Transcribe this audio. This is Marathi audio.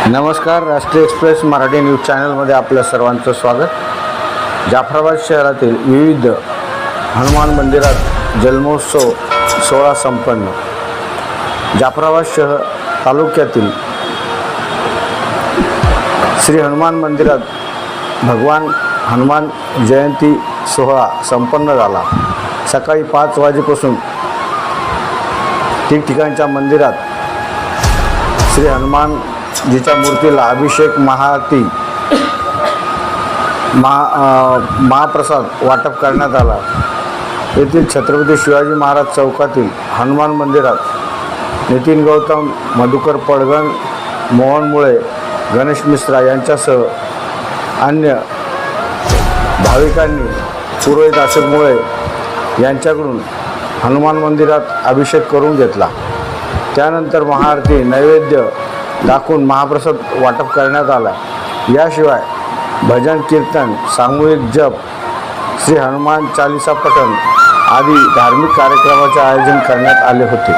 नमस्कार. राष्ट्रीय एक्सप्रेस मराठी न्यूज चॅनलमध्ये आपल्या सर्वांचं स्वागत. जाफराबाद शहरातील विविध हनुमान मंदिरात जन्मोत्सव सोहळा संपन्न. जाफराबाद शहर तालुक्यातील श्री हनुमान मंदिरात भगवान हनुमान जयंती सोहळा संपन्न झाला. सकाळी 5 वाजेपासून ठिकठिकाणच्या मंदिरात श्री हनुमानजीच्या मूर्तीला अभिषेक, महाआरती, महाप्रसाद वाटप करण्यात आला. येथील छत्रपती शिवाजी महाराज चौकातील हनुमान मंदिरात नितीन गौतम, मधुकर पडगण, मोहन मुळे, गणेश मिश्रा यांच्यासह अन्य भाविकांनी पुरोहित अशोक मुळे यांच्याकडून हनुमान मंदिरात अभिषेक करून घेतला. त्यानंतर महाआरती, नैवेद्य दाखवून महाप्रसाद वाटप करण्यात आला. याशिवाय भजन, कीर्तन, सामूहिक जप, श्री हनुमान चालीसा पठण आदी धार्मिक कार्यक्रमाचे आयोजन करण्यात आले होते.